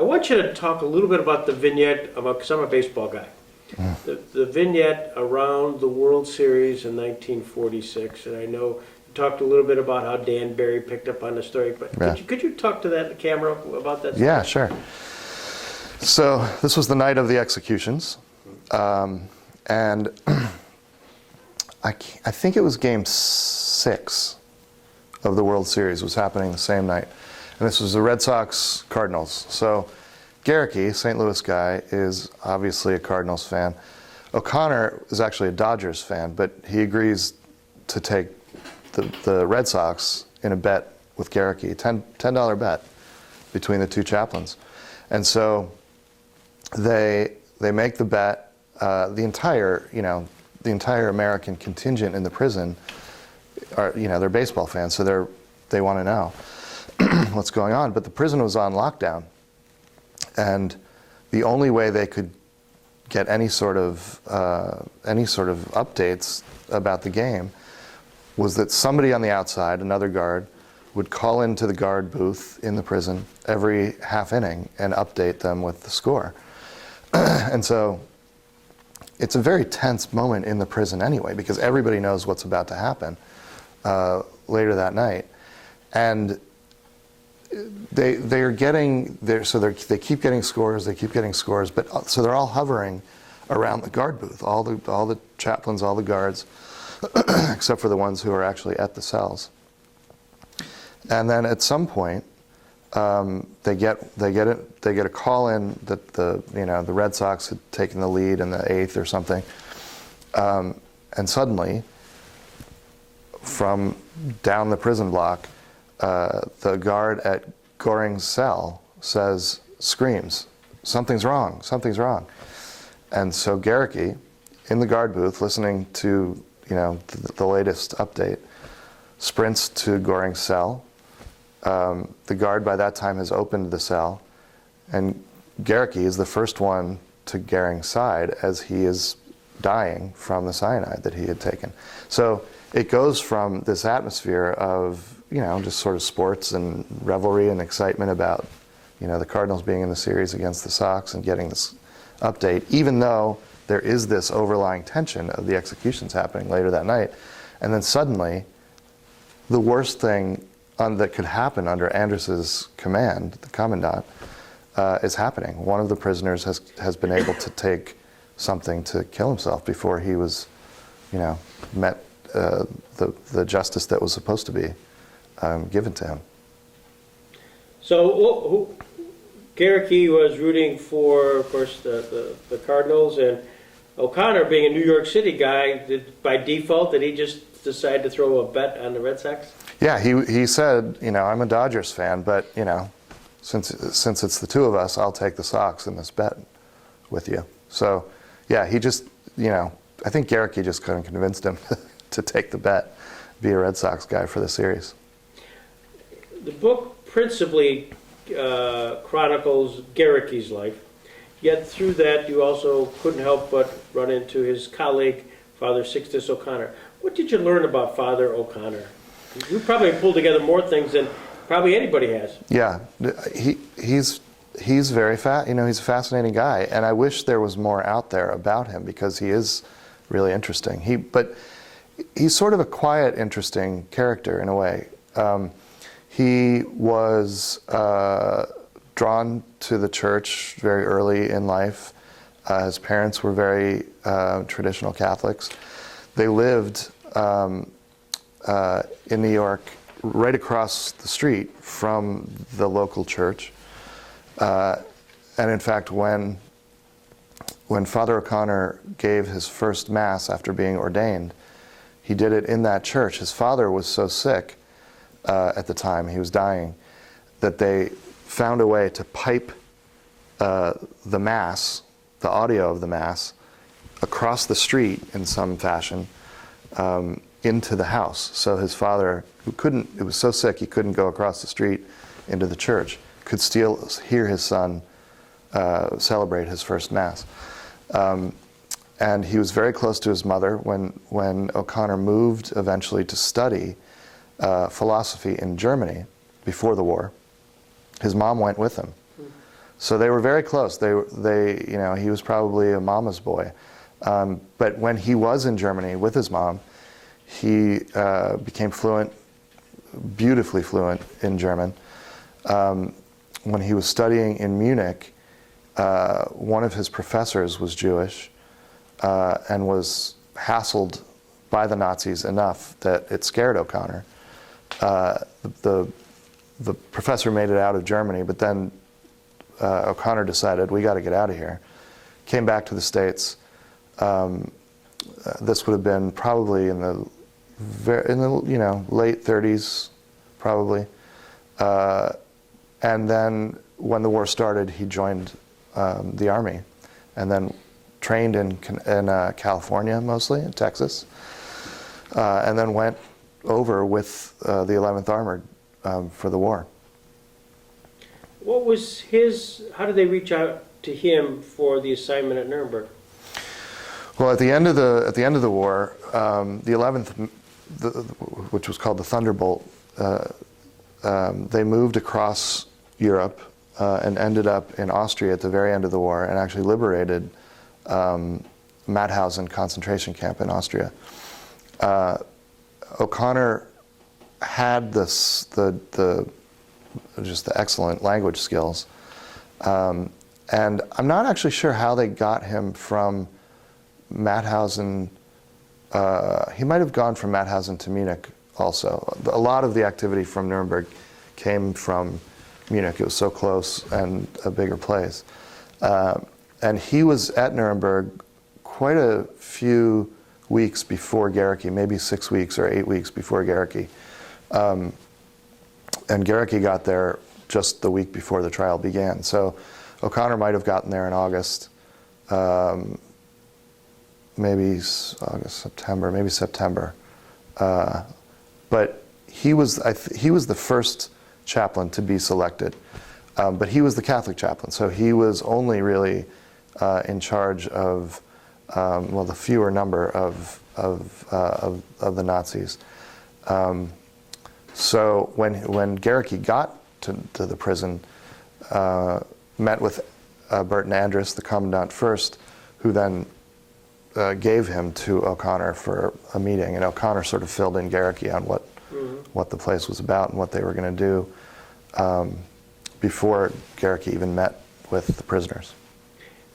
want you to talk a little bit about the vignette, because I'm a baseball guy. The vignette around the World Series in 1946, and I know you talked a little bit about how Dan Barry picked up on the story, but could you talk to that camera about that? Yeah, sure. So this was the night of the executions, and I think it was Game 6 of the World Series was happening the same night, and this was the Red Sox Cardinals. So Garricky, St. Louis guy, is obviously a Cardinals fan. O'Connor is actually a Dodgers fan, but he agrees to take the Red Sox in a bet with Garricky, $10 bet between the two chaplains. And so they make the bet. The entire American contingent in the prison are, they're baseball fans, so they want to know what's going on. But the prison was on lockdown. And the only way they could get any sort of updates about the game was that somebody on the outside, another guard, would call into the guard booth in the prison every half inning and update them with the score. And so it's a very tense moment in the prison anyway, because everybody knows what's about to happen later that night. And they keep getting scores, but so they're all hovering around the guard booth, all the chaplains, all the guards, except for the ones who are actually at the cells. And then at some point, they get a call in that the Red Sox had taken the lead in the 8th or something, and suddenly, from down the prison block, the guard at Goring's cell screams, "Something's wrong, something's wrong." And so Garricky, in the guard booth, listening to the latest update, sprints to Goring's cell. The guard by that time has opened the cell, and Garricky is the first one to Goring's side as he is dying from the cyanide that he had taken. So it goes from this atmosphere of just sort of sports and revelry and excitement about the Cardinals being in the series against the Sox and getting this update, even though there is this overlying tension of the executions happening later that night. And then suddenly, the worst thing that could happen under Andrus's command, the commandant, is happening. One of the prisoners has been able to take something to kill himself before he was, met the justice that was supposed to be given to him. So Garricky was rooting for, of course, the Cardinals, and O'Connor, being a New York City guy, by default, did he just decide to throw a bet on the Red Sox? Yeah, he said, I'm a Dodgers fan, but since it's the two of us, I'll take the Sox in this bet with you. So yeah, he just I think Garricky just couldn't convince him to take the bet, be a Red Sox guy for the series. The book principally chronicles Garricky's life, yet through that you also couldn't help but run into his colleague, Father Sixtus O'Connor. What did you learn about Father O'Connor? You probably pulled together more things than probably anybody has. Yeah, he's very he's a fascinating guy, and I wish there was more out there about him because he is really interesting. But he's sort of a quiet, interesting character in a way. He was drawn to the church very early in life. His parents were very traditional Catholics. They lived in New York, right across the street from the local church. And in fact, when Father O'Connor gave his first Mass after being ordained, he did it in that church. His father was so sick at the time, he was dying, that they found a way to pipe the Mass, the audio of the Mass, across the street in some fashion into the house. So his father, who was so sick he couldn't go across the street into the church, could still hear his son celebrate his first Mass. And he was very close to his mother. When O'Connor moved eventually to study philosophy in Germany before the war, his mom went with him. So they were very close. He was probably a mama's boy. But when he was in Germany with his mom, he became fluent, beautifully fluent in German. When he was studying in Munich, one of his professors was Jewish and was hassled by the Nazis enough that it scared O'Connor. The professor made it out of Germany, but then O'Connor decided, we got to get out of here. Came back to the States. This would have been probably in the late 30s, probably. And then when the war started, he joined the army, and then trained in California mostly, in Texas, and then went over with the 11th Armored for the war. What was how did they reach out to him for the assignment at Nuremberg? Well, at the end of the war, the 11th, which was called the Thunderbolt, they moved across Europe and ended up in Austria at the very end of the war, and actually liberated Mauthausen concentration camp in Austria. O'Connor had just the excellent language skills, and I'm not actually sure how they got him from Mauthausen. He might have gone from Mauthausen to Munich also. A lot of the activity from Nuremberg came from Munich. It was so close and a bigger place. And he was at Nuremberg quite a few weeks before Gericke, maybe 6 weeks or 8 weeks before Gericke. And Gericke got there just the week before the trial began. So O'Connor might have gotten there in August, maybe September. But he was the first chaplain to be selected. But he was the Catholic chaplain, so he was only really in charge of the fewer number of the Nazis. So when Gericke got to the prison, met with Burton Andrus, the commandant first, who then gave him to O'Connor for a meeting, and O'Connor sort of filled in Gericke on what the place was about and what they were going to do before Gericke even met with the prisoners.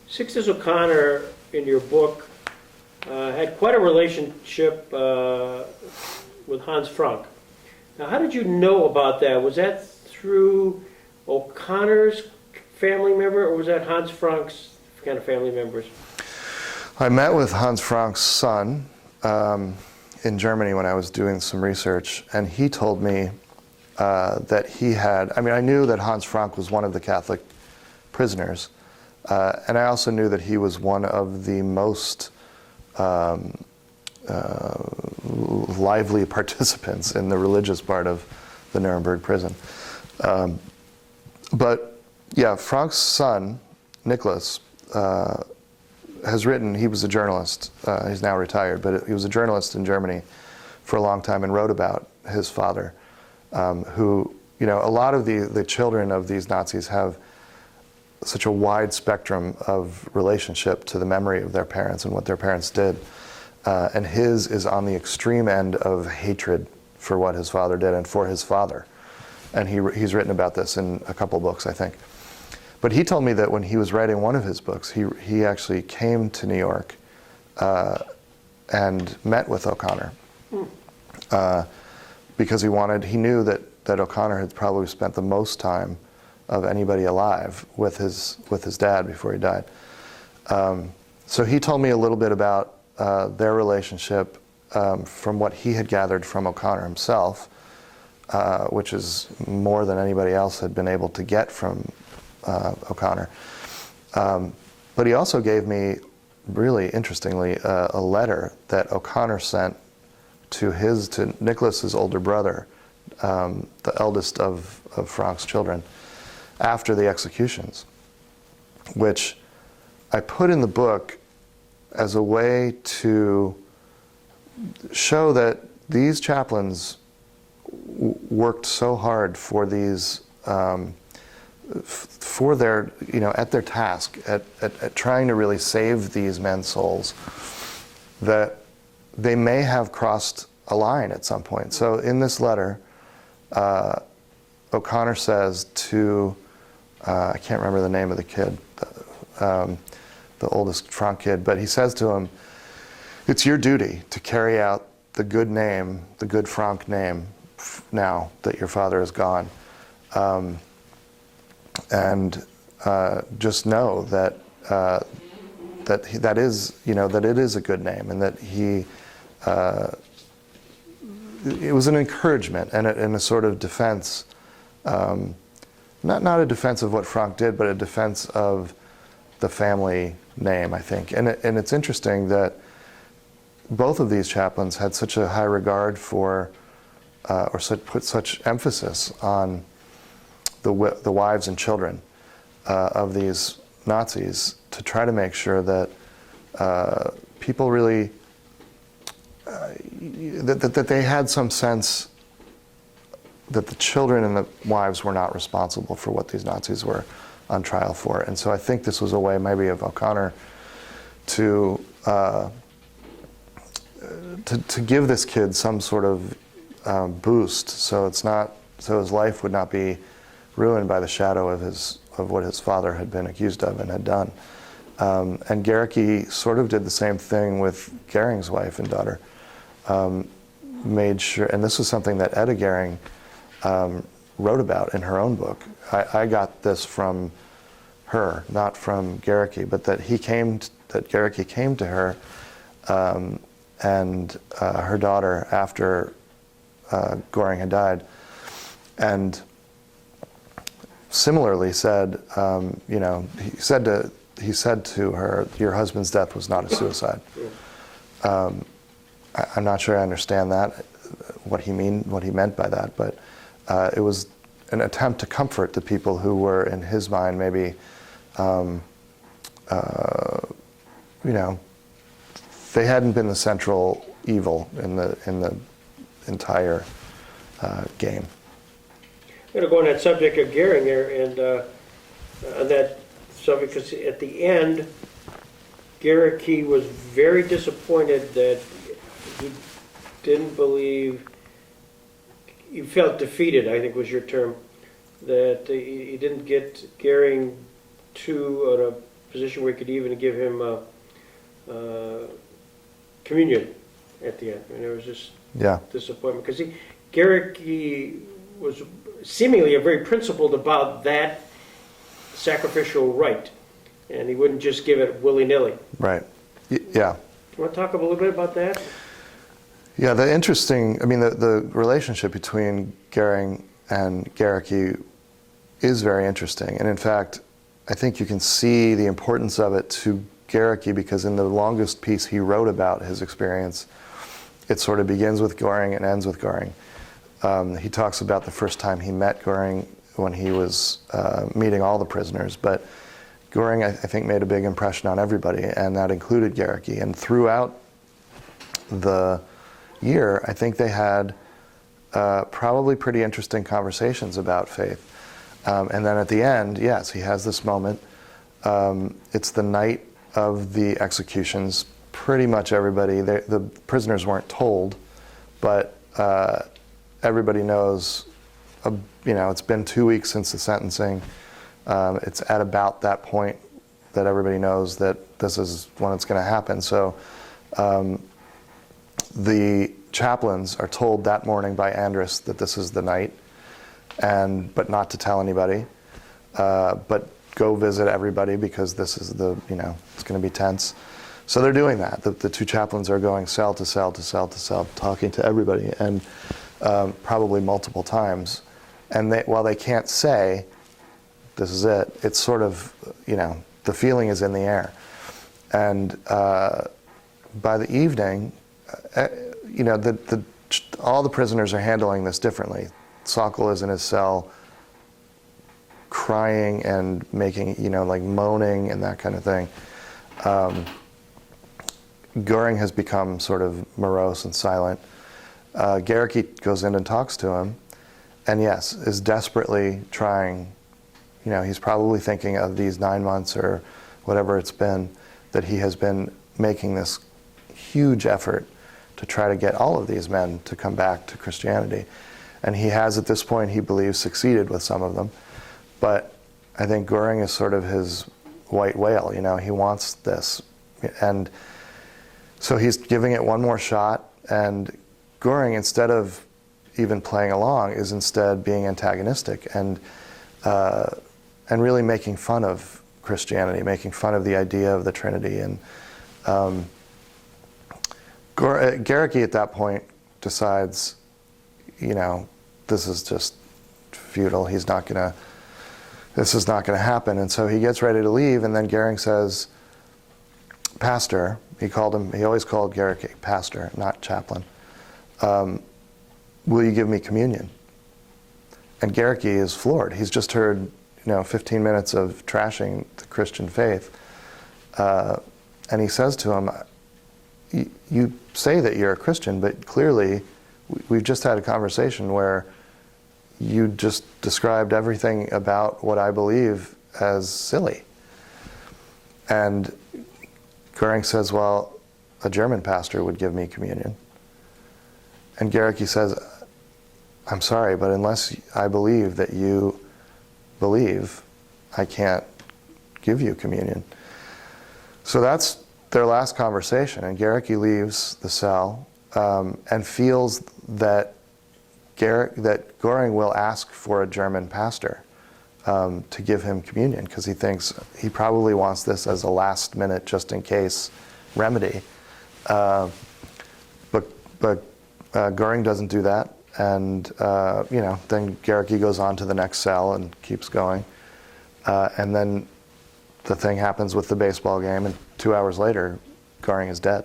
Sixtus O'Connor, in your book, had quite a relationship with Hans Frank. Now, how did you know about that? Was that through O'Connor's family member, or was that Hans Frank's kind of family members? I met with Hans Frank's son in Germany when I was doing some research, and he told me that he had, I knew that Hans Frank was one of the Catholic prisoners, and I also knew that he was one of the most lively participants in the religious part of the Nuremberg prison. But yeah, Frank's son, Nicholas, has written, he was a journalist, he's now retired, but he was a journalist in Germany for a long time and wrote about his father, who, a lot of the children of these Nazis have such a wide spectrum of relationship to the memory of their parents and what their parents did. And his is on the extreme end of hatred for what his father did and for his father. And he's written about this in a couple books, I think. But he told me that when he was writing one of his books, he actually came to New York and met with O'Connor because he knew that O'Connor had probably spent the most time of anybody alive with his dad before he died. So he told me a little bit about their relationship from what he had gathered from O'Connor himself, which is more than anybody else had been able to get from O'Connor. But he also gave me, really interestingly, a letter that O'Connor sent to Nicholas's older brother, the eldest of Frank's children, after the executions, which I put in the book as a way to show that these chaplains worked so hard for these for their, at their task, at trying to really save these men's souls, that they may have crossed a line at some point. So in this letter, O'Connor says to, I can't remember the name of the kid, the oldest Franck kid, but he says to him, it's your duty to carry out the good name, the good Franck name, now that your father is gone. And just know that that it is a good name, and that it was an encouragement and a sort of defense, not a defense of what Franck did, but a defense of the family name, I think. And it's interesting that both of these chaplains had such a high regard for, put such emphasis on the wives and children of these Nazis, to try to make sure that people really, that they had some sense that the children and the wives were not responsible for what these Nazis were on trial for. And so I think this was a way maybe of O'Connor to give this kid some sort of boost, so his life would not be ruined by the shadow of what his father had been accused of and had done. And Gericke sort of did the same thing with Goering's wife and daughter. Made sure, and this was something that Etta Goering wrote about in her own book. I got this from her, not from Gericke, but that Gericke came to her and her daughter after Goering had died, and similarly said, he said to her, your husband's death was not a suicide. I'm not sure I understand that, what he meant by that, but it was an attempt to comfort the people who were, in his mind, maybe, they hadn't been the central evil in the entire game. I'm going to go on that subject of Goering there, and on that subject, because at the end, Gericke was very disappointed that he didn't believe, he felt defeated, I think was your term, that he didn't get Goering to a position where he could even give him communion at the end. And it was just disappointment, because Gericke was seemingly very principled about that sacrificial rite, and he wouldn't just give it willy-nilly. Right. Yeah. You want to talk a little bit about that? Yeah, the relationship between Goering and Gericke is very interesting. And in fact, I think you can see the importance of it to Gericke, because in the longest piece he wrote about his experience, it sort of begins with Goering and ends with Goering. He talks about the first time he met Goering when he was meeting all the prisoners, but Goering, I think, made a big impression on everybody, and that included Gericke. And throughout the year, I think they had probably pretty interesting conversations about faith. And then at the end, yes, he has this moment. It's the night of the executions. Pretty much everybody, the prisoners weren't told, but everybody knows, it's been 2 weeks since the sentencing. It's at about that point that everybody knows that this is when it's going to happen. So the chaplains are told that morning by Andrus that this is the night, but not to tell anybody, but go visit everybody, because this is it's going to be tense. So they're doing that. The two chaplains are going cell to cell to cell to cell, talking to everybody, and probably multiple times. And while they can't say, this is it, it's sort of, the feeling is in the air. And by the evening, all the prisoners are handling this differently. Sokol is in his cell, crying and making, moaning and that kind of thing. Goering has become sort of morose and silent. Gericke goes in and talks to him, and yes, is desperately trying, he's probably thinking of these 9 months or whatever it's been that he has been making this huge effort to try to get all of these men to come back to Christianity. And he has, at this point, he believes, succeeded with some of them. But I think Goering is sort of his white whale, he wants this. And so he's giving it one more shot, and Goering, instead of even playing along, is instead being antagonistic and really making fun of Christianity, making fun of the idea of the Trinity. And Garricky at that point decides, this is just futile. This is not going to happen. And so he gets ready to leave, and then Goering says, Pastor, he always called Garricky Pastor, not chaplain, will you give me communion? And Garricky is floored. He's just heard 15 minutes of trashing the Christian faith. And he says to him, you say that you're a Christian, but clearly we've just had a conversation where you just described everything about what I believe as silly. And Goering says, well, a German pastor would give me communion. And Garricky says, I'm sorry, but unless I believe that you believe, I can't give you communion. So that's their last conversation, and Garricky leaves the cell and feels that Goering will ask for a German pastor to give him communion, because he thinks he probably wants this as a last minute, just in case remedy. But Goering doesn't do that, and then Garricky goes on to the next cell and keeps going, and then the thing happens with the baseball game, and 2 hours later, Goering is dead.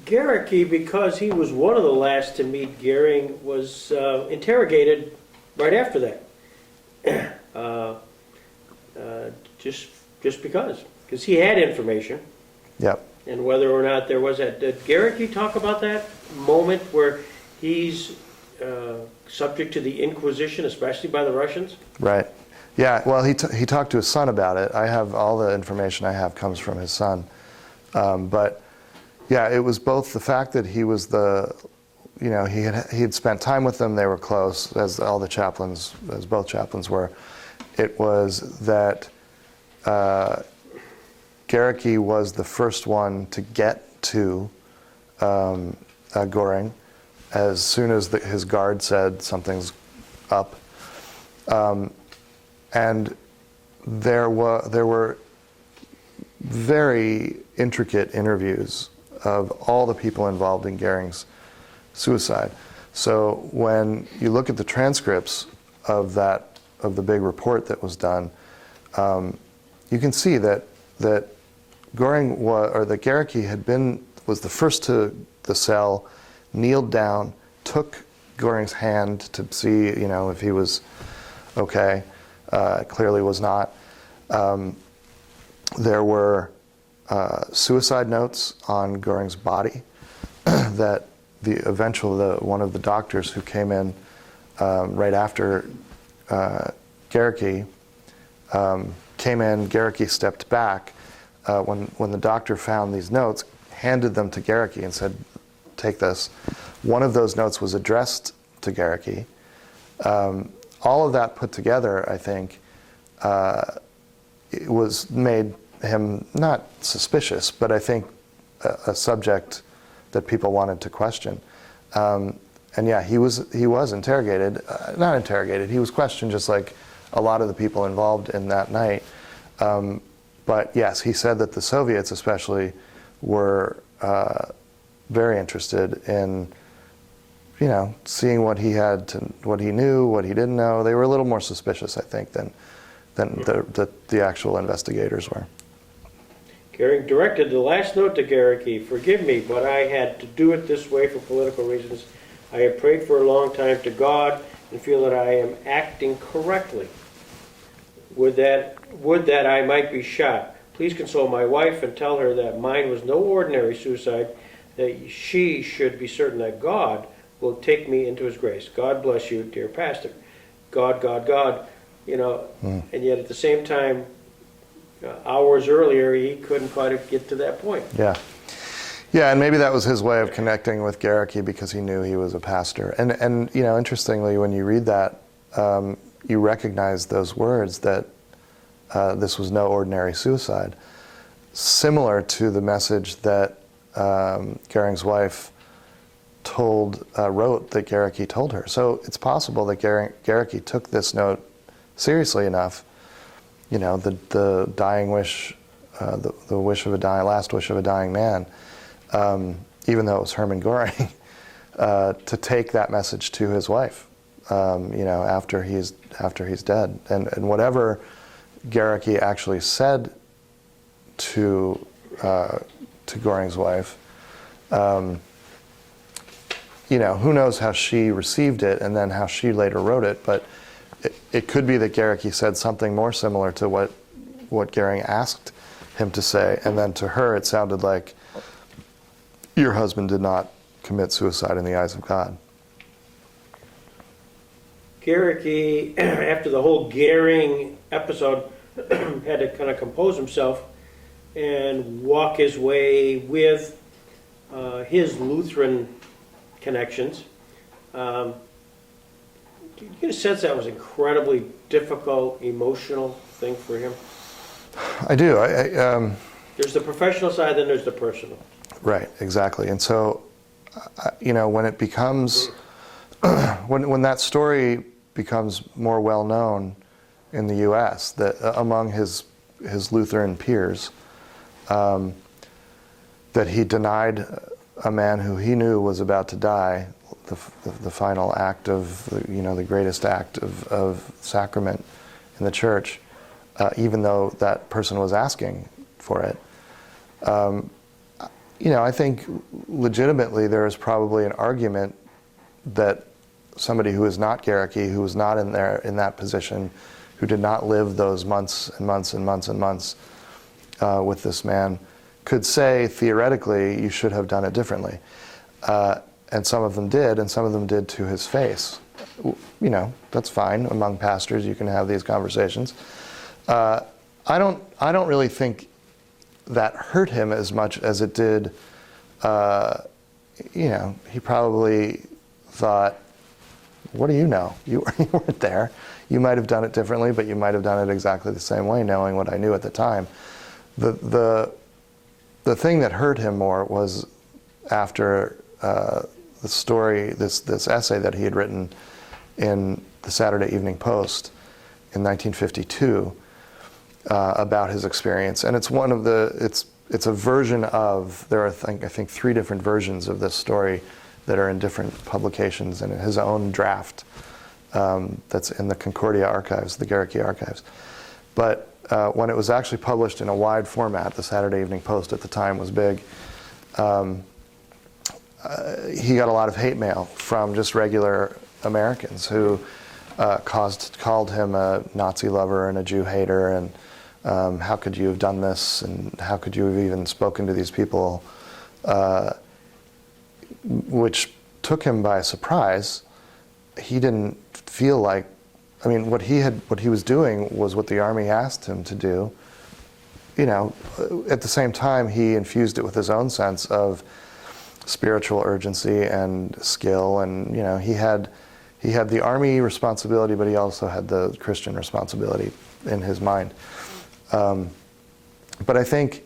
Garricky, because he was one of the last to meet Goering, was interrogated right after that. Just because he had information. Yep. And whether or not there was that. Did Garricky talk about that moment where he's subject to the Inquisition, especially by the Russians? Right. Yeah, well, he talked to his son about it. I have all the information I have comes from his son. But yeah, it was both the fact that he was he had spent time with them, they were close, as all the chaplains, as both chaplains were. It was that Garricky was the first one to get to Goering as soon as his guard said something's up. And there were very intricate interviews of all the people involved in Goering's suicide. So when you look at the transcripts of the big report that was done, you can see that Garricky was the first to the cell, kneeled down, took Goering's hand to see if he was okay. Clearly was not. There were suicide notes on Goering's body that one of the doctors who came in right after Garricky came in. Garricky stepped back when the doctor found these notes, handed them to Garricky and said, "Take this." One of those notes was addressed to Garricky. All of that put together, I think, it made him not suspicious, but I think a subject that people wanted to question. And yeah, he was interrogated, not interrogated, he was questioned just like a lot of the people involved in that night. But yes, he said that the Soviets especially were very interested in seeing what he knew, what he didn't know. They were a little more suspicious, I think, than the actual investigators were. Goering directed the last note to Garricky, "Forgive me, but I had to do it this way for political reasons. I have prayed for a long time to God and feel that I am acting correctly. Would that I might be shot. Please console my wife and tell her that mine was no ordinary suicide, that she should be certain that God will take me into his grace. God bless you, dear pastor." God, God, God. you know, and yet at the same time, hours earlier, he couldn't quite get to that point. Yeah. Yeah, and maybe that was his way of connecting with Garricky because he knew he was a pastor. And you know, interestingly, when you read that, you recognize those words that this was no ordinary suicide, similar to the message that Goering's wife wrote that Garricky told her. So it's possible that Garricky took this note seriously enough, you know, the dying wish, the wish of a last wish of a dying man, even though it was Hermann Goering, to take that message to his wife, you know, after he's dead, and whatever Garricky actually said to Goring's wife, you know, who knows how she received it and then how she later wrote it, but it could be that Garricky said something more similar to what Goering asked him to say, and then to her it sounded like, your husband did not commit suicide in the eyes of God. Garricky, after the whole Goering episode, had to kind of compose himself and walk his way with his Lutheran connections. Do you get a sense that was an incredibly difficult, emotional thing for him? I do. There's the professional side, then there's the personal. Right, exactly. And so, you know, when it becomes, when that story becomes more well known in the U.S., that among his Lutheran peers, that he denied a man who he knew was about to die the final act of, you know, the greatest act of sacrament in the church, even though that person was asking for it. You know, I think legitimately there is probably an argument that somebody who is not Garricky, who was not in that position, who did not live those months and months and months and months with this man, could say theoretically you should have done it differently. And some of them did, and some of them did to his face. You know, that's fine. Among pastors, you can have these conversations. I don't really think that hurt him as much as it did. You know, he probably thought, what do you know? You weren't there. You might have done it differently, but you might have done it exactly the same way, knowing what I knew at the time. The thing that hurt him more was after the story, this essay that he had written in the Saturday Evening Post in 1952 about his experience, and it's one of it's a version of, there are I think 3 different versions of this story that are in different publications, and his own draft that's in the Concordia archives, the Garricky archives. But when it was actually published in a wide format, the Saturday Evening Post at the time was big. He got a lot of hate mail from just regular Americans who called him a Nazi lover and a Jew hater, and how could you have done this, and how could you have even spoken to these people, which took him by surprise. He didn't feel like, I mean, what he was doing was what the Army asked him to do. You know, at the same time, he infused it with his own sense of spiritual urgency and skill, and you know, he had the Army responsibility, but he also had the Christian responsibility in his mind. But I think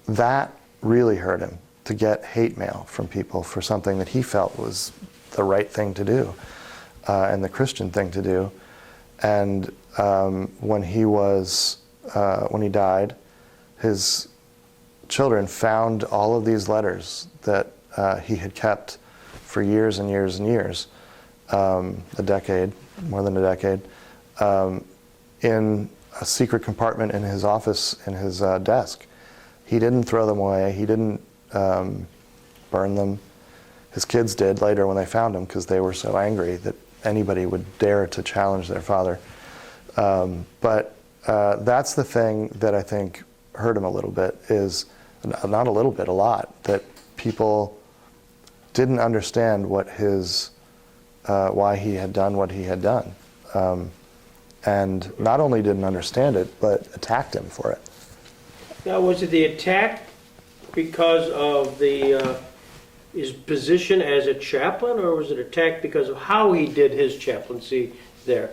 that really hurt him, to get hate mail from people for something that he felt was the right thing to do, and the Christian thing to do. And when he died, his children found all of these letters that he had kept for years and years and years, a decade, more than a decade, in a secret compartment in his office, in his desk. He didn't throw them away. He didn't burn them. His kids did later when they found them, because they were so angry that anybody would dare to challenge their father. But that's the thing that I think hurt him a little bit, is not a little bit, a lot, that people didn't understand what why he had done what he had done. and not only didn't understand it, but attacked him for it. Now, was it the attack because of his position as a chaplain, or was it attack because of how he did his chaplaincy there?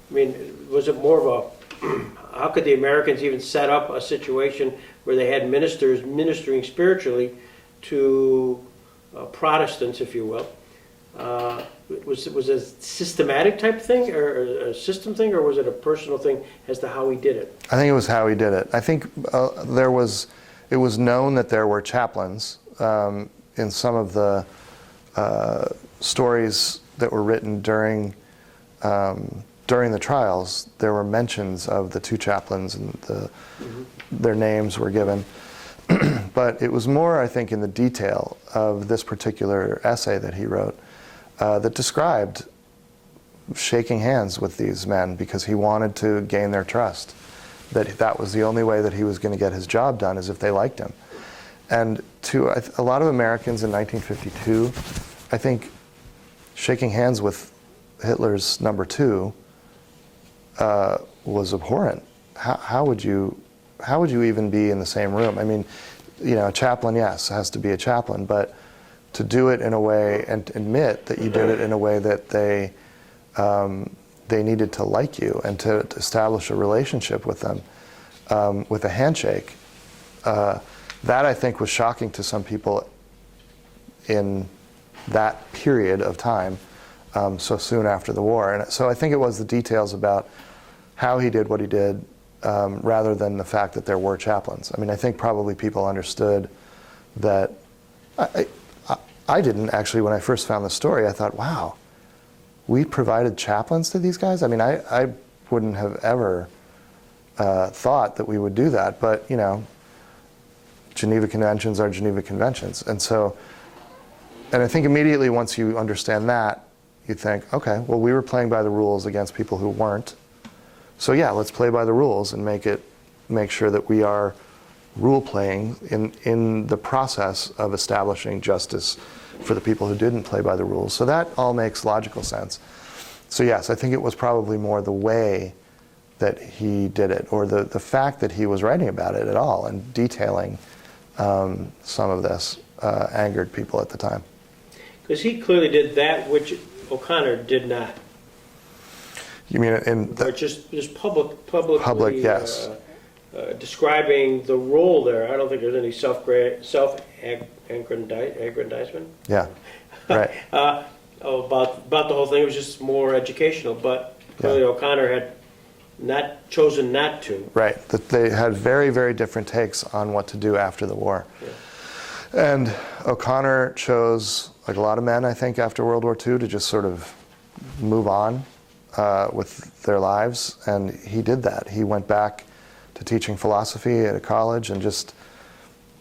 I mean, was it more of a, how could the Americans even set up a situation where they had ministers ministering spiritually to Protestants, if you will? Was it a systematic type thing, or a system thing, or was it a personal thing as to how he did it? I think it was how he did it. I think it was known that there were chaplains. In some of the stories that were written during the trials, there were mentions of the two chaplains, and their names were given. But it was more, I think, in the detail of this particular essay that he wrote that described shaking hands with these men because he wanted to gain their trust. That was the only way that he was going to get his job done, is if they liked him. And to a lot of Americans in 1952, I think shaking hands with Hitler's number two was abhorrent. How would you even be in the same room? I mean, a chaplain, yes, has to be a chaplain, but to do it in a way and admit that you did it in a way that they needed to like you and to establish a relationship with them with a handshake, that I think was shocking to some people in that period of time, so soon after the war. And so I think it was the details about how he did what he did, rather than the fact that there were chaplains. I mean, I think probably people understood that. I didn't actually, when I first found the story, I thought, wow, we provided chaplains to these guys? I mean, I wouldn't have ever thought that we would do that, but, Geneva Conventions are Geneva Conventions. And I think immediately once you understand that, you think, okay, well, we were playing by the rules against people who weren't. So yeah, let's play by the rules and make sure that we are rule playing in the process of establishing justice for the people who didn't play by the rules. So that all makes logical sense. So yes, I think it was probably more the way that he did it, or the fact that he was writing about it at all and detailing some of this angered people at the time. Because he clearly did that which O'Connor did not. You mean in or just publicly yes. Describing the role there. I don't think there's any self-aggrandizement. Yeah, right. About the whole thing. It was just more educational, but clearly O'Connor had chosen not to. Right. That they had very, very different takes on what to do after the war. Yeah. And O'Connor chose, like a lot of men, I think, after World War II, to just sort of move on with their lives, and he did that. He went back to teaching philosophy at a college, and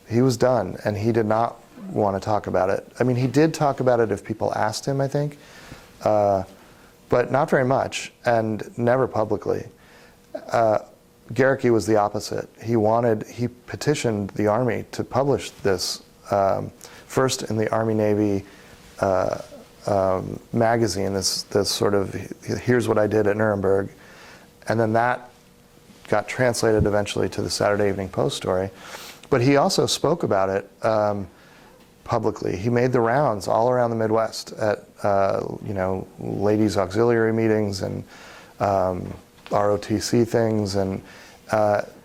he was done, and he did not want to talk about it. I mean, he did talk about it if people asked him, I think, but not very much, and never publicly. Garricky was the opposite. He petitioned the Army to publish this, first in the Army-Navy magazine, this sort of, here's what I did at Nuremberg, and then that got translated eventually to the Saturday Evening Post story. But he also spoke about it publicly. He made the rounds all around the Midwest at ladies' auxiliary meetings and ROTC things, and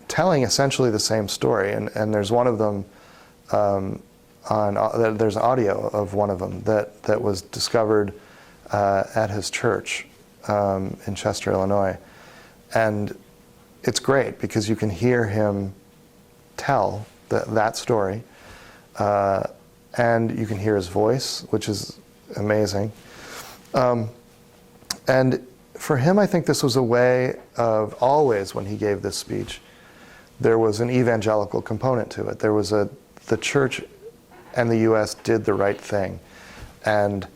telling essentially the same story. And there's one of them there's audio of one of them that was discovered at his church in Chester, Illinois, and it's great because you can hear him tell that story, and you can hear his voice, which is amazing. And for him, I think this was a way of always, when he gave this speech, there was an evangelical component to it. There was the church and the U.S. did the right thing, and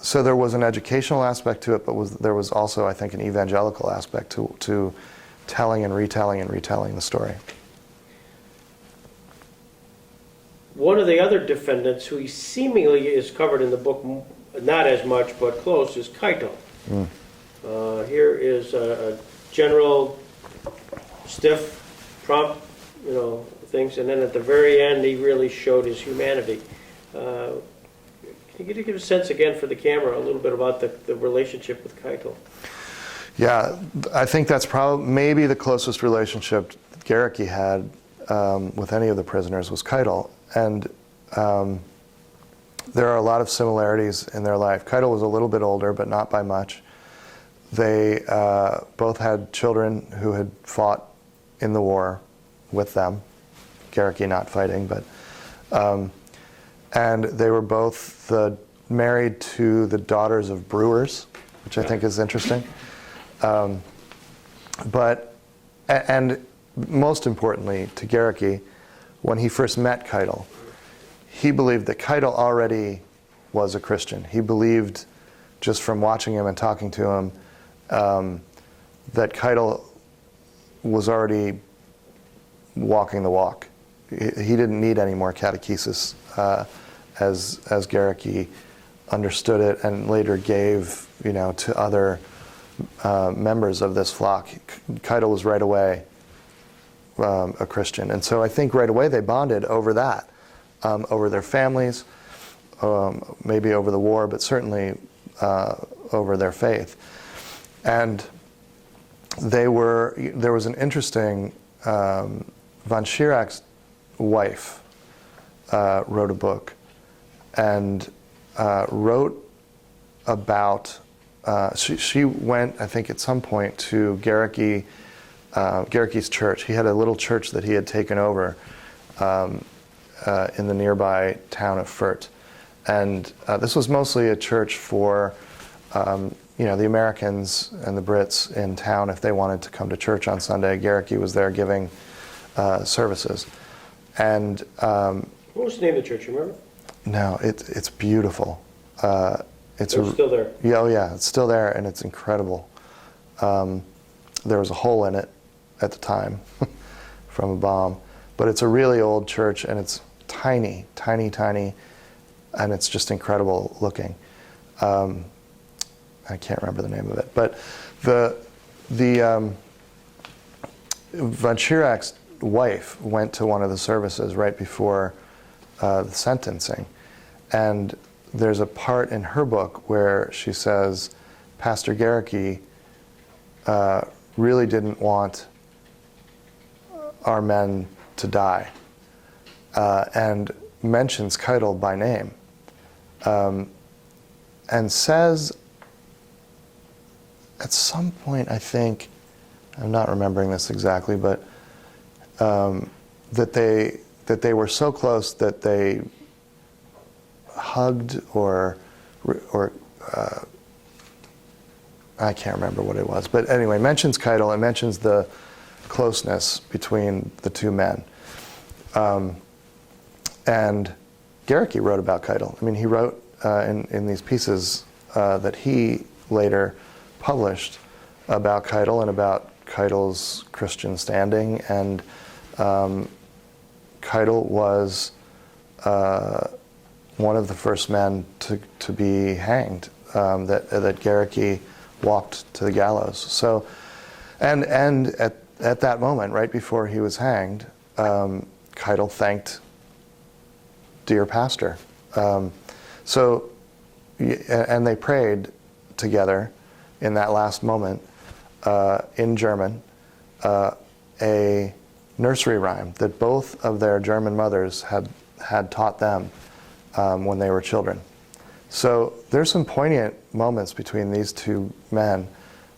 so there was an educational aspect to it, but there was also, I think, an evangelical aspect to telling and retelling the story. One of the other defendants, who seemingly is covered in the book, not as much but close, is Keitel. Here is a general, stiff, prompt, things, and then at the very end, he really showed his humanity. Can you give a sense again for the camera a little bit about the relationship with Keitel? Yeah, I think that's probably maybe the closest relationship Gericke had with any of the prisoners was Keitel, and there are a lot of similarities in their life. Keitel was a little bit older, but not by much. They both had children who had fought in the war with them, Gericke not fighting, but and they were both married to the daughters of brewers, which I think is interesting. And most importantly to Gericke, when he first met Keitel, he believed that Keitel already was a Christian. He believed, just from watching him and talking to him, that Keitel was already walking the walk. He didn't need any more catechesis, as Gericke understood it and later gave, to other members of this flock. Keitel was right away a Christian, and so I think right away they bonded over that, over their families, maybe over the war, but certainly over their faith. And there was an interesting, von Schirach's wife wrote a book and wrote about, she went, I think at some point, to Gericke's church. He had a little church that he had taken over in the nearby town of Fürth. And this was mostly a church for the Americans and the Brits in town if they wanted to come to church on Sunday. Gericke was there giving services. And what was the name of the church, you remember? No, it's beautiful. It's still there? Yeah, oh yeah, it's still there, and it's incredible. There was a hole in it at the time from a bomb. But it's a really old church, and it's tiny, tiny, tiny, and it's just incredible looking. I can't remember the name of it, but the von Schirach's wife went to one of the services right before the sentencing, and there's a part in her book where she says Pastor Gericke really didn't want our men to die, and mentions Keitel by name, and says at some point, I think, I'm not remembering this exactly, but that they were so close that they hugged or I can't remember what it was, but anyway, mentions Keitel and mentions the closeness between the two men. And Gericke wrote about Keitel. I mean, he wrote in these pieces that he later published about Keitel and about Keitel's Christian standing, and Keitel was one of the first men to be hanged, that Gericke walked to the gallows. So, and at that moment, right before he was hanged, Keitel thanked dear pastor. And they prayed together in that last moment in German, a nursery rhyme that both of their German mothers had taught them when they were children. So there's some poignant moments between these two men.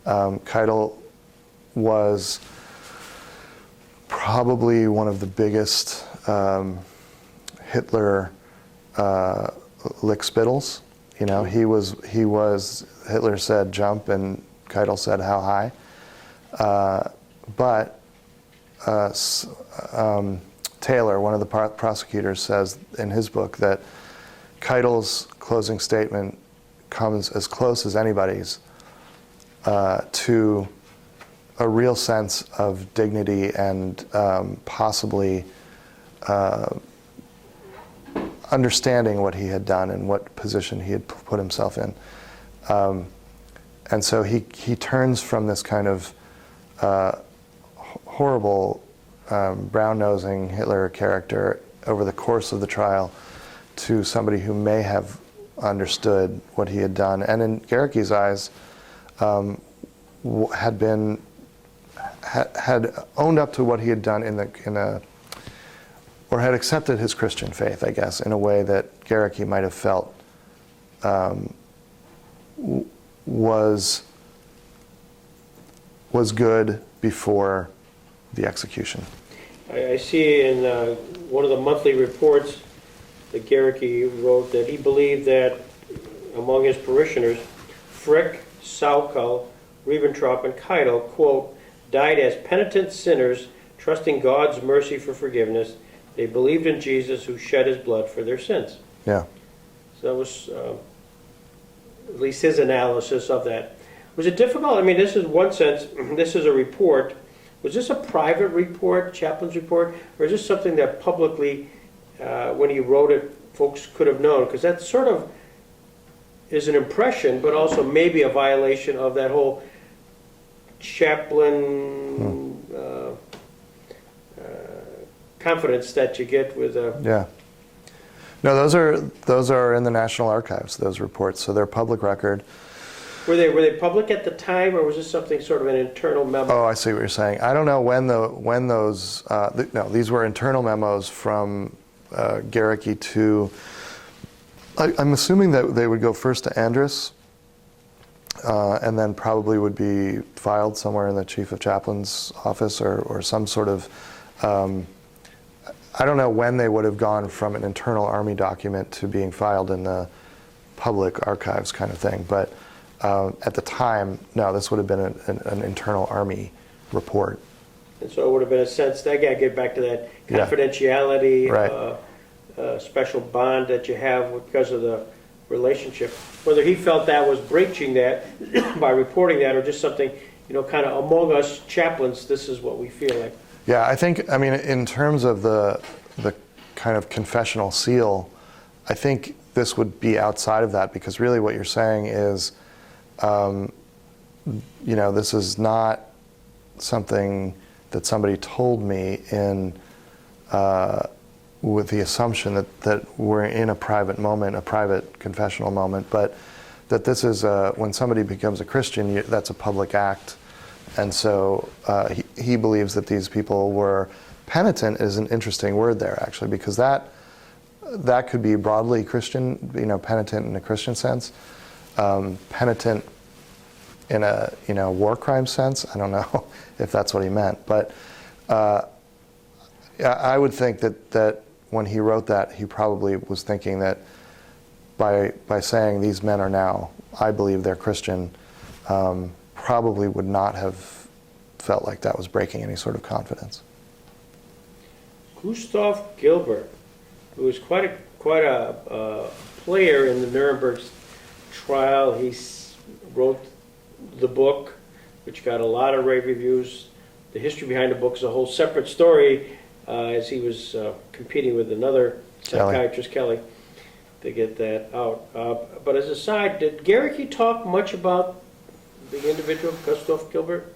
Keitel was probably one of the biggest Hitler lickspittles. He was Hitler said jump and Keitel said how high. But Taylor, one of the prosecutors, says in his book that Keitel's closing statement comes as close as anybody's to a real sense of dignity and possibly understanding what he had done and what position he had put himself in. And so he turns from this kind of horrible brown-nosing Hitler character over the course of the trial to somebody who may have understood what he had done, and in Gehrke's eyes, had owned up to what he had done or had accepted his Christian faith, I guess, in a way that Gehrke might have felt was good before the execution. I see in one of the monthly reports that Gehrke wrote that he believed that among his parishioners, Frick, Sauckel, Ribbentrop, and Keitel, quote, died as penitent sinners, trusting God's mercy for forgiveness. They believed in Jesus who shed his blood for their sins. Yeah. So that was at least his analysis of that. Was it difficult? I mean, this is one sense, this is a report. Was this a private report, chaplain's report, or is this something that publicly, when he wrote it, folks could have known? Because that sort of is an impression, but also maybe a violation of that whole chaplain confidence that you get with a... Yeah. No, those are in the National Archives, those reports, so they're public record. Were they public at the time, or was this something sort of an internal memo? Oh, I see what you're saying. I don't know when those. No, these were internal memos from Gehrke to. I'm assuming that they would go first to Andrus, and then probably would be filed somewhere in the Chief of Chaplain's office or some sort of. I don't know when they would have gone from an internal Army document to being filed in the public archives kind of thing, but. At the time, no, this would have been an internal Army report. And so it would have been a sense, that again, get back to that confidentiality, right. Special bond that you have because of the relationship. Whether he felt that was breaching that by reporting that, or just something, kind of among us chaplains, this is what we feel like. Yeah, I mean, in terms of the kind of confessional seal, I think this would be outside of that, because really what you're saying is, this is not something that somebody told me with the assumption that we're in a private moment, a private confessional moment, but that this is when somebody becomes a Christian, that's a public act. And so he believes that these people were penitent is an interesting word there, actually, because that could be broadly Christian, penitent in a Christian sense. Penitent in a war crime sense, I don't know if that's what he meant, but I would think that when he wrote that, he probably was thinking that by saying these men are now, I believe they're Christian, probably would not have felt like that was breaking any sort of confidence. Gustav Gilbert, who was quite a player in the Nuremberg trial. He wrote the book, which got a lot of rave reviews. The history behind the book is a whole separate story, as he was competing with another psychiatrist, Kelly, to get that out. But as a side, did Gehrke talk much about the individual, Gustav Gilbert?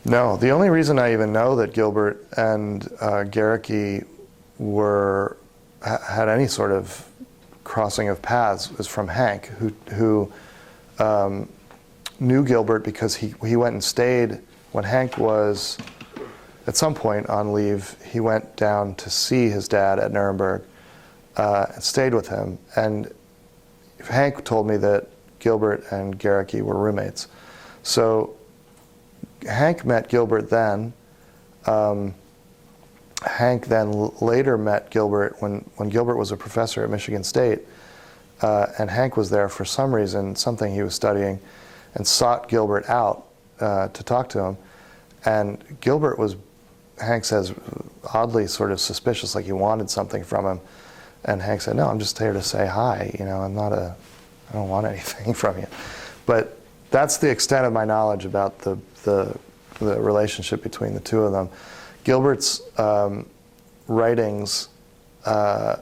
No. The only reason I even know that Gilbert and Gehrke had any sort of crossing of paths was from Hank, who knew Gilbert because he went and stayed when Hank was at some point on leave. He went down to see his dad at Nuremberg and stayed with him. And Hank told me that Gilbert and Gehrke were roommates. So Hank met Gilbert then. Hank then later met Gilbert when Gilbert was a professor at Michigan State, and Hank was there for some reason, something he was studying, and sought Gilbert out to talk to him. And Gilbert was, Hank says, oddly sort of suspicious, like he wanted something from him. And Hank said, "No, I'm just here to say hi. I don't want anything from you." But that's the extent of my knowledge about the relationship between the two of them. Gilbert's writings, I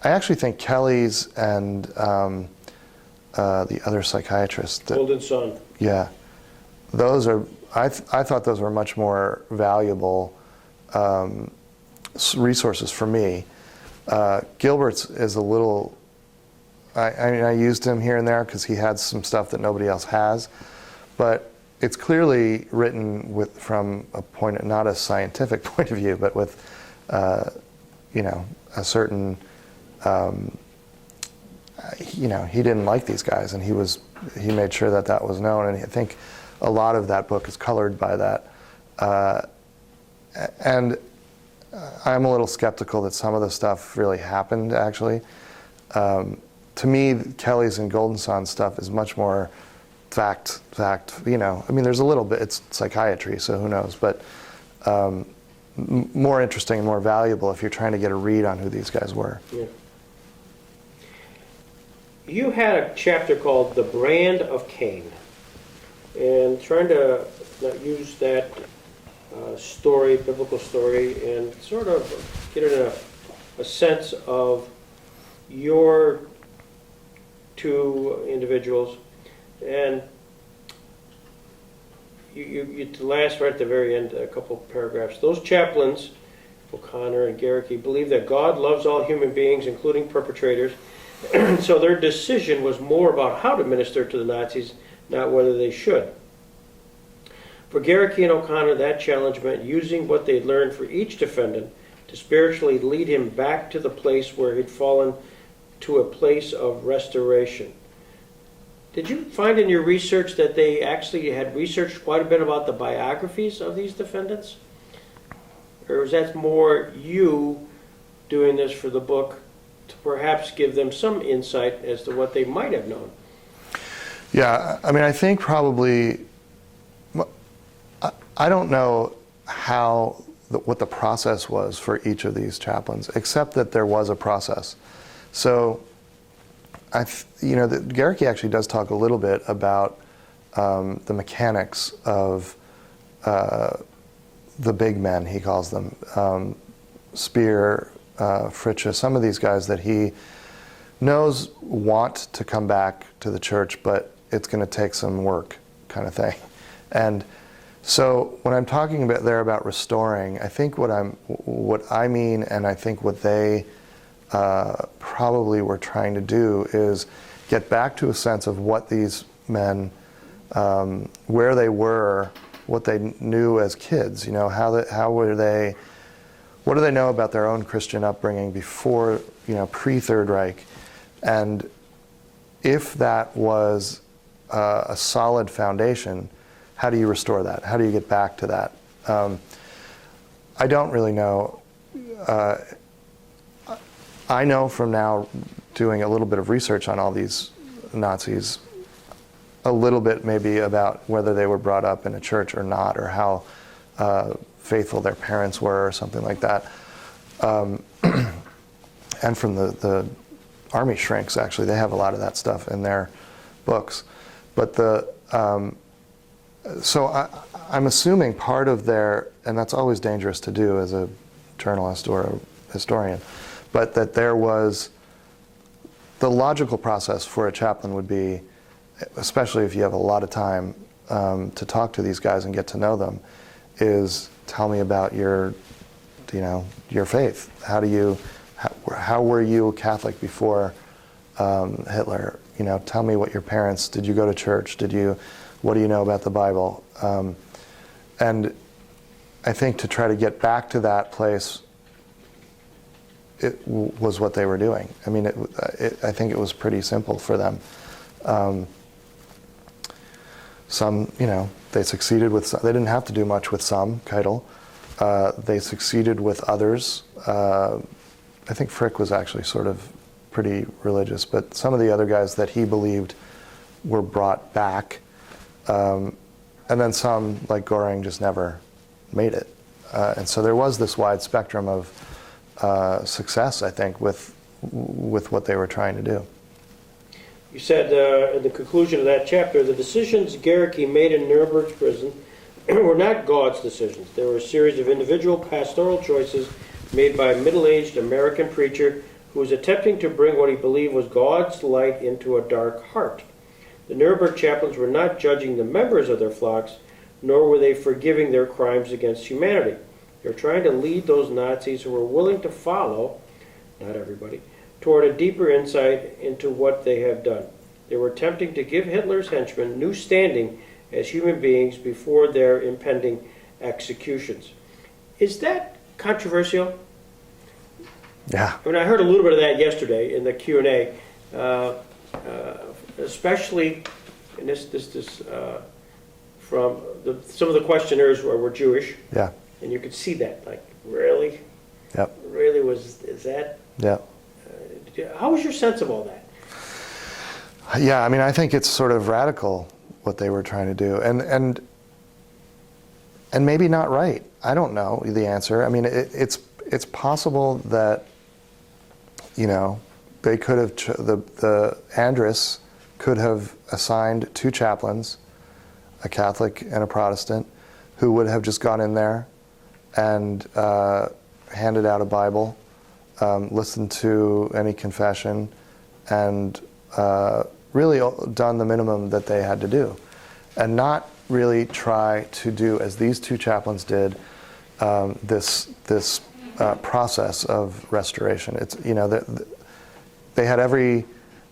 actually think Kelly's and the other psychiatrist. Golden Son. Yeah, those are. I thought those were much more valuable resources for me. Gilbert's is a little. I mean, I used him here and there because he had some stuff that nobody else has, but it's clearly written from a point, not a scientific point of view, but with, a certain, he didn't like these guys, and he made sure that was known, and I think a lot of that book is colored by that. And I'm a little skeptical that some of the stuff really happened, actually. To me, Kelly's and Golden Son stuff is much more fact, I mean, there's a little bit, it's psychiatry, so who knows, but more interesting and more valuable if you're trying to get a read on who these guys were. Yeah. You had a chapter called The Brand of Cain, and trying to use that biblical story, and sort of get a sense of your two individuals. And you last, right at the very end, a couple of paragraphs. Those chaplains, O'Connor and Garricky, believe that God loves all human beings, including perpetrators. So their decision was more about how to minister to the Nazis, not whether they should. For Garricky and O'Connor, that challenge meant using what they'd learned for each defendant to spiritually lead him back to the place where he'd fallen, to a place of restoration. Did you find in your research that they actually had researched quite a bit about the biographies of these defendants? Or was that more you doing this for the book to perhaps give them some insight as to what they might have known? Yeah, I mean, I think probably, I don't know what the process was for each of these chaplains, except that there was a process. So, Garricky actually does talk a little bit about the mechanics of the big men, he calls them, Spear, Fritzsche, some of these guys that he knows want to come back to the church, but it's going to take some work, kind of thing. And so when I'm talking about restoring, I think what I mean, and I think what they probably were trying to do is get back to a sense of what these men, where they were, what they knew as kids. What do they know about their own Christian upbringing before, pre-Third Reich, and if that was a solid foundation, how do you restore that? How do you get back to that? I don't really know. I know from now doing a little bit of research on all these Nazis, a little bit maybe about whether they were brought up in a church or not, or how faithful their parents were, or something like that. And from the army shrinks, actually, they have a lot of that stuff in their books. But so I'm assuming part of their, and that's always dangerous to do as a journalist or a historian, but that there was, the logical process for a chaplain would be, especially if you have a lot of time to talk to these guys and get to know them, is tell me about your faith. How were you Catholic before Hitler? Tell me what your parents, did you go to church? What do you know about the Bible? And I think to try to get back to that place, it was what they were doing. I mean, I think it was pretty simple for them. Some, they succeeded with some, they didn't have to do much with some, Keitel. They succeeded with others. I think Frick was actually sort of pretty religious, but some of the other guys that he believed were brought back. And then some, like Goring, just never made it. And so there was this wide spectrum of success, I think, with what they were trying to do. You said in the conclusion of that chapter, the decisions Garricky made in Nuremberg prison were not God's decisions. They were a series of individual pastoral choices made by a middle-aged American preacher who who was attempting to bring what he believed was God's light into a dark heart. The Nuremberg chaplains were not judging the members of their flocks, nor were they forgiving their crimes against humanity. They were trying to lead those Nazis who were willing to follow, not everybody, toward a deeper insight into what they have done. They were attempting to give Hitler's henchmen new standing as human beings before their impending executions. Is that controversial? Yeah. I mean, I heard a little bit of that yesterday in the Q&A, especially, and this from some of the questioners were Jewish. Yeah. And you could see that, like, really? Yep. Really, is that? Yeah. How was your sense of all that? Yeah, I mean, I think it's sort of radical what they were trying to do, and maybe not right. I don't know the answer. I mean, it's possible that, you know, they could have the Andrus could have assigned two chaplains, a Catholic and a Protestant, who would have just gone in there and handed out a Bible, listened to any confession, and really done the minimum that they had to do, and not really try to do, as these two chaplains did, this process of restoration. It's, you know, they had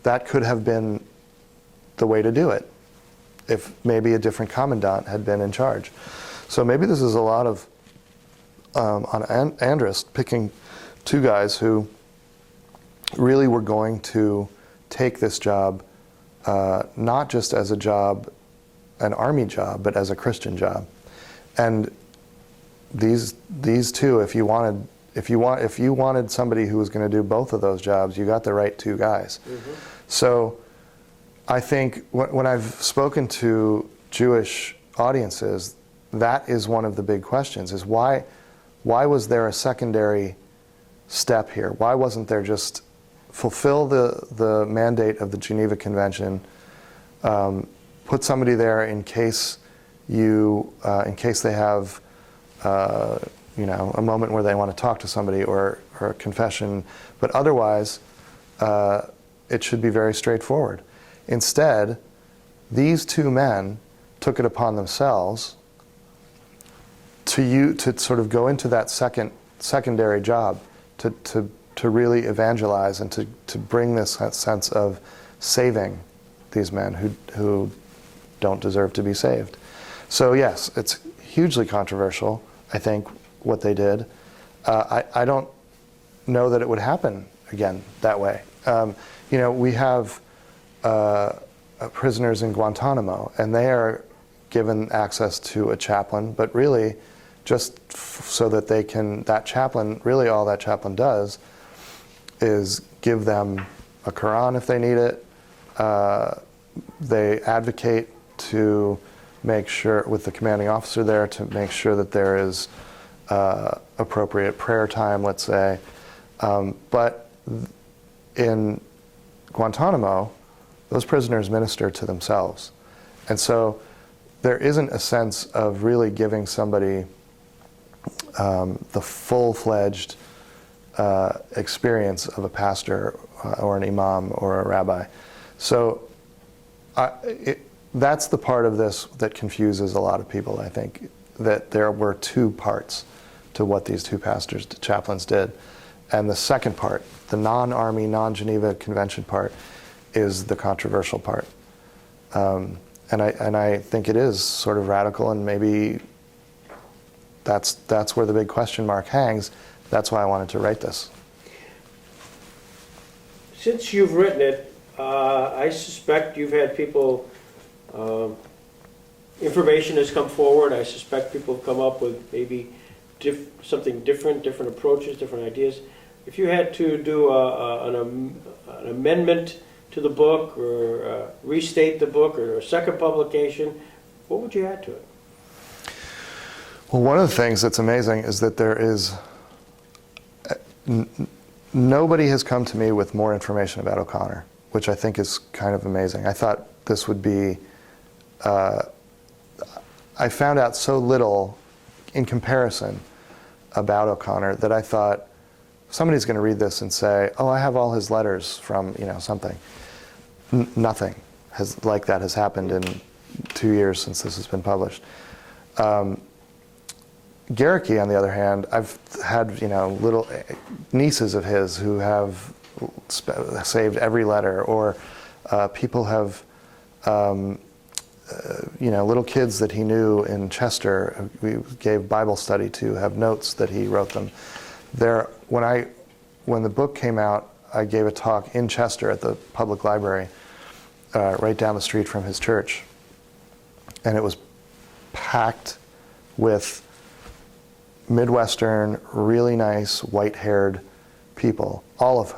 that could have been the way to do it if maybe a different commandant had been in charge. So maybe this is a lot of on Andrus picking two guys who really were going to take this job not just as a job, an army job, but as a Christian job. And these two, if you wanted somebody who was going to do both of those jobs, you got the right two guys. Mm-hmm. So I think when I've spoken to Jewish audiences, that is one of the big questions: is why was there a secondary step here? Why wasn't there just fulfill the mandate of the Geneva Convention, put somebody there in case they have a moment where they want to talk to somebody or a confession, but otherwise it should be very straightforward. Instead, these two men took it upon themselves to sort of go into that secondary job to really evangelize and to bring this sense of saving these men who don't deserve to be saved. So yes, it's hugely controversial, I think, what they did. I don't know that it would happen again that way. We have prisoners in Guantanamo, and they are given access to a chaplain, but really just so that they can, really all that chaplain does is give them a Quran if they need it. They advocate to make sure, with the commanding officer there, to make sure that there is appropriate prayer time, let's say. But in Guantanamo, those prisoners minister to themselves. And so there isn't a sense of really giving somebody the full-fledged experience of a pastor or an imam or a rabbi. So that's the part of this that confuses a lot of people, I think, that there were two parts to what these two chaplains did. And the second part, the non-Army, non-Geneva Convention part, is the controversial part. And I think it is sort of radical, and maybe that's where the big question mark hangs. That's why I wanted to write this. Since you've written it, I suspect you've had people, information has come forward. I suspect people have come up with maybe something different approaches, different ideas. If you had to do an amendment to the book, or restate the book, or a second publication, what would you add to it? Well, one of the things that's amazing is that there is nobody has come to me with more information about O'Connor, which I think is kind of amazing. I thought this would be, I found out so little in comparison about O'Connor that I thought somebody's going to read this and say, oh, I have all his letters from, something. Nothing like that has happened in 2 years since this has been published. Garricky, on the other hand, I've had, little nieces of his who have saved every letter, or people have, little kids that he knew in Chester, we gave Bible study to, have notes that he wrote them. When the book came out, I gave a talk in Chester at the public library, right down the street from his church, and it was packed with Midwestern, really nice, white-haired people, almost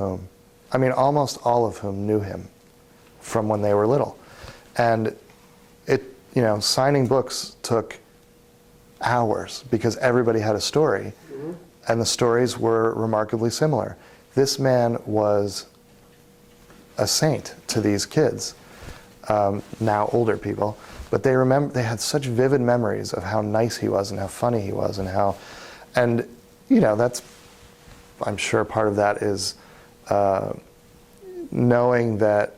all of whom knew him from when they were little. And signing books took hours because everybody had a story, and the stories were remarkably similar. This man was a saint to these kids, now older people, but they had such vivid memories of how nice he was and how funny he was and that's, I'm sure part of that is knowing that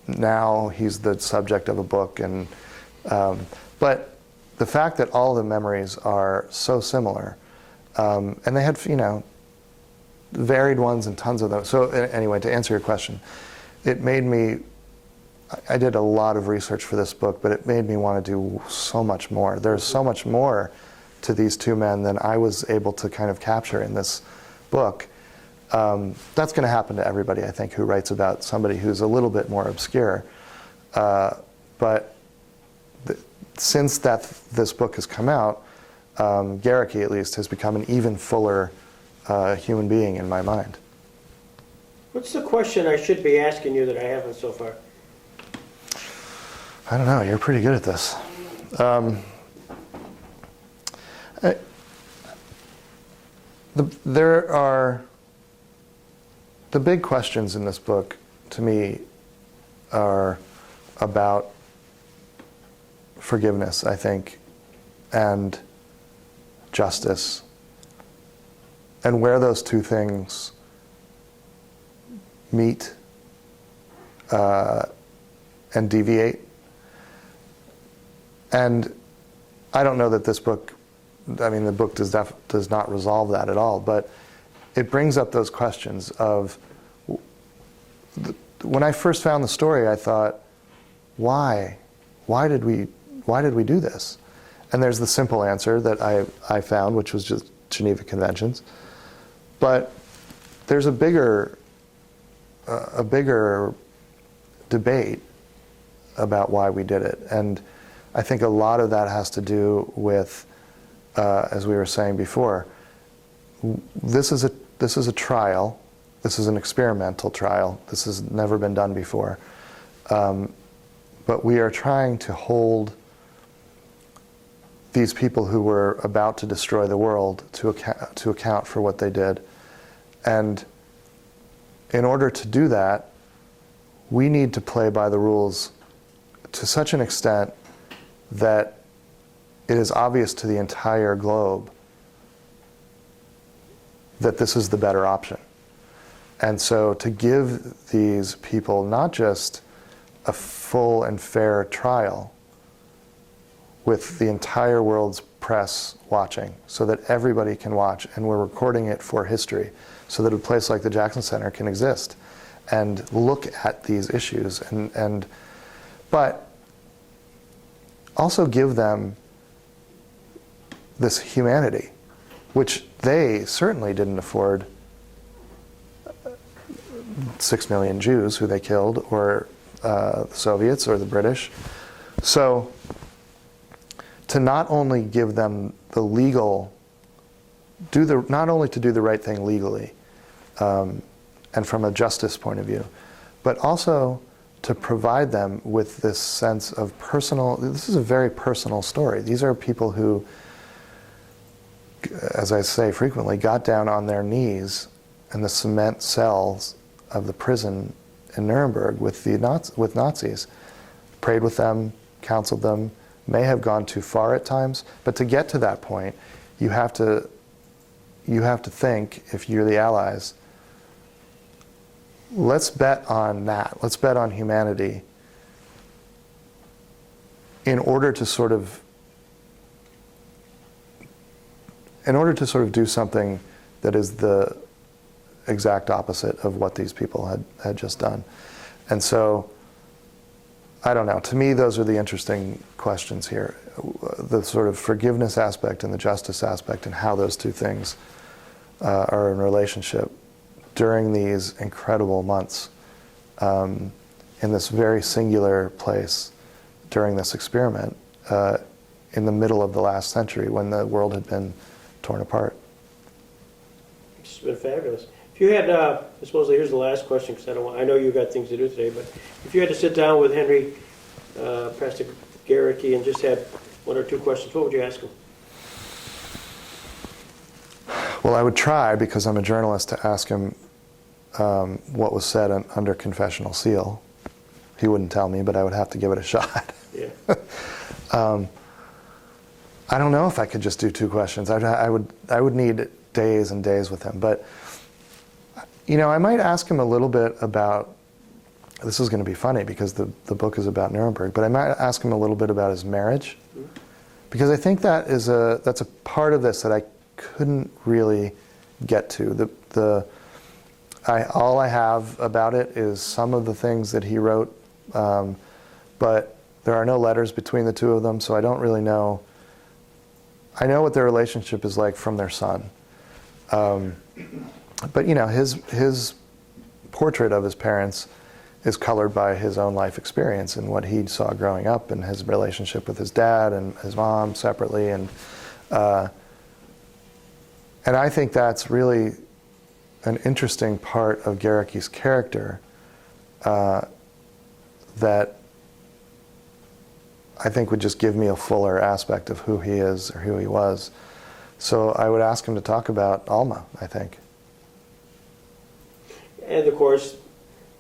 now he's the subject of a book, but the fact that all the memories are so similar, and they had varied ones and tons of them. So anyway, to answer your question, it made me, I did a lot of research for this book, but it made me want to do so much more. There's so much more to these two men than I was able to kind of capture in this book. That's going to happen to everybody, I think, who writes about somebody who's a little bit more obscure. But since this book has come out, Garricky, at least, has become an even fuller human being in my mind. What's the question I should be asking you that I haven't so far? I don't know. You're pretty good at this. There are the big questions in this book, to me, are about forgiveness, I think, and justice, and where those two things meet and deviate. And I don't know that this book, the book does not resolve that at all, but it brings up those questions of, when I first found the story, I thought, why did we do this? And there's the simple answer that I found, which was just Geneva Conventions. But there's a bigger debate about why we did it. And I think a lot of that has to do with, as we were saying before, this is a trial. This is an experimental trial. This has never been done before. But we are trying to hold these people who were about to destroy the world to account for what they did. And in order to do that, we need to play by the rules to such an extent that it is obvious to the entire globe that this is the better option. And so to give these people not just a full and fair trial with the entire world's press watching, so that everybody can watch, and we're recording it for history, so that a place like the Jackson Center can exist and look at these issues, but also give them this humanity, which they certainly didn't afford 6 million Jews who they killed, or the Soviets or the British. So to not only give them the legal, not only to do the right thing legally, and from a justice point of view, but also to provide them with this sense of this is a very personal story. These are people who, as I say frequently, got down on their knees in the cement cells of the prison in Nuremberg with Nazis, prayed with them, counseled them, may have gone too far at times, but to get to that point, you have to you have to think, if you're the Allies, let's bet on that. Let's bet on humanity in order to sort of do something that is the exact opposite of what these people had just done. And so, I don't know. To me, those are the interesting questions here. The sort of forgiveness aspect and the justice aspect, and how those two things are in relationship during these incredible months in this very singular place during this experiment in the middle of the last century when the world had been torn apart. It's been fabulous. If you had, I suppose here's the last question, because I know you've got things to do today, but if you had to sit down with Henry Prestigaricki and just had one or two questions, what would you ask him? Well, I would try, because I'm a journalist, to ask him what was said under confessional seal. He wouldn't tell me, but I would have to give it a shot. Yeah. I don't know if I could just do two questions. I would need days and days with him. But, you know, I might ask him a little bit about, this is going to be funny because the book is about Nuremberg, but I might ask him a little bit about his marriage. Because I think that's a part of this that I couldn't really get to. All I have about it is some of the things that he wrote, but there are no letters between the two of them, so I don't really know. I know what their relationship is like from their son. But you know, his portrait of his parents is colored by his own life experience and what he saw growing up, and his relationship with his dad and his mom separately, and I think that's really an interesting part of Garicki's character that I think would just give me a fuller aspect of who he is or who he was. So I would ask him to talk about Alma, I think. And of course,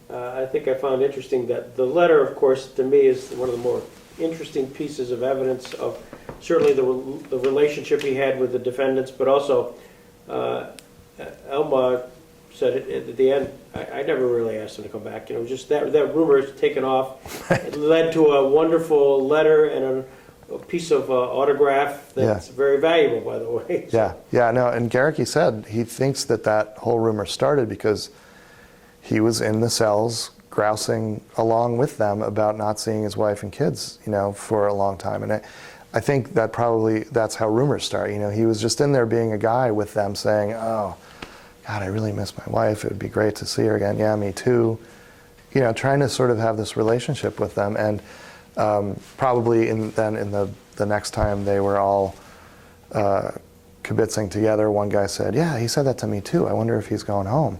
I think I found interesting that the letter, of course, to me is one of the more interesting pieces of evidence of certainly the relationship he had with the defendants, but also Alma said at the end, I never really asked him to come back. You know, just that rumor is taken off. It led to a wonderful letter and a piece of autograph that's very valuable, by the way. So. Yeah, no, and Garicki said he thinks that whole rumor started because he was in the cells grousing along with them about not seeing his wife and kids, you know, for a long time. And I think that's how rumors start. You know, he was just in there being a guy with them saying, oh, God, I really miss my wife. It would be great to see her again. Yeah, me too. You know, trying to sort of have this relationship with them. And probably in the next time they were all kibitzing together, one guy said, yeah, he said that to me too. I wonder if he's going home.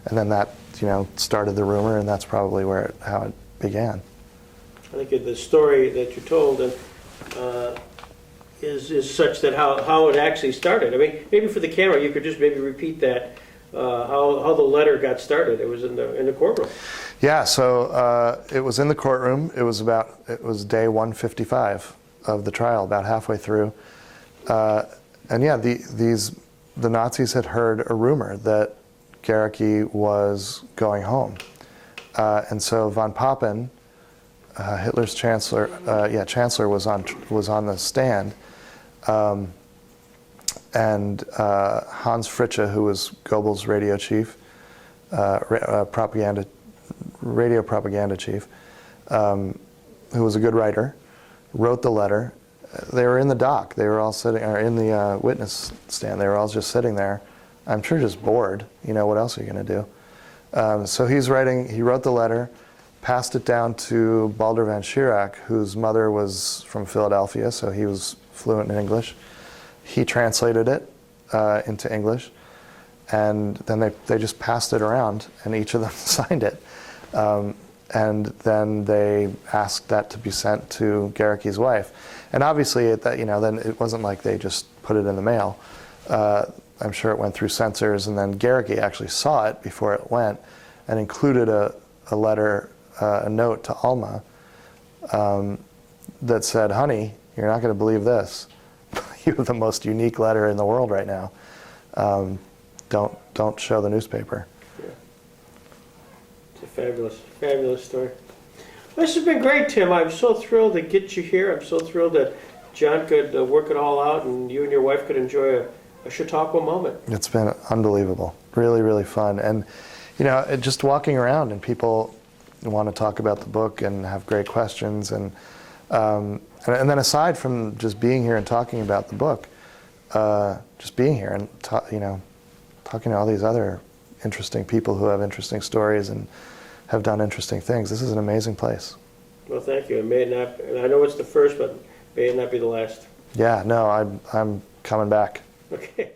And then that, you know, started the rumor, and that's probably how it began. I think the story that you told is such that how it actually started. I mean, maybe for the camera, you could just maybe repeat that, how the letter got started. It was in the courtroom. Yeah, so it was in the courtroom. It was day 155 of the trial, about halfway through. And yeah, the Nazis had heard a rumor that Garicki was going home. And so von Papen, Hitler's chancellor, was on the stand, and Hans Fritzsche, who was Goebbels' radio chief, radio propaganda chief, who was a good writer, wrote the letter. They were in the dock. They were all sitting, or in the witness stand. They were all just sitting there. I'm sure just bored. You know, what else are you going to do? So he wrote the letter, passed it down to Baldur van Schirach, whose mother was from Philadelphia, so he was fluent in English. He translated it into English, and then they just passed it around, and each of them signed it. And then they asked that to be sent to Garicki's wife. And obviously, then it wasn't like they just put it in the mail. I'm sure it went through censors, and then Garicki actually saw it before it went and included a letter, a note to Alma that said, honey, you're not going to believe this. You have the most unique letter in the world right now. Don't show the newspaper. Yeah. It's a fabulous, fabulous story. This has been great, Tim. I'm so thrilled to get you here. I'm so thrilled that John could work it all out and you and your wife could enjoy a Chautauqua moment. It's been unbelievable. Really, really fun. And, just walking around and people want to talk about the book and have great questions. And then aside from just being here and talking about the book, just being here and, talking to all these other interesting people who have interesting stories and have done interesting things. This is an amazing place. Well, thank you. It may not, and I know it's the first, but may it not be the last. Yeah, no, I'm coming back. Okay.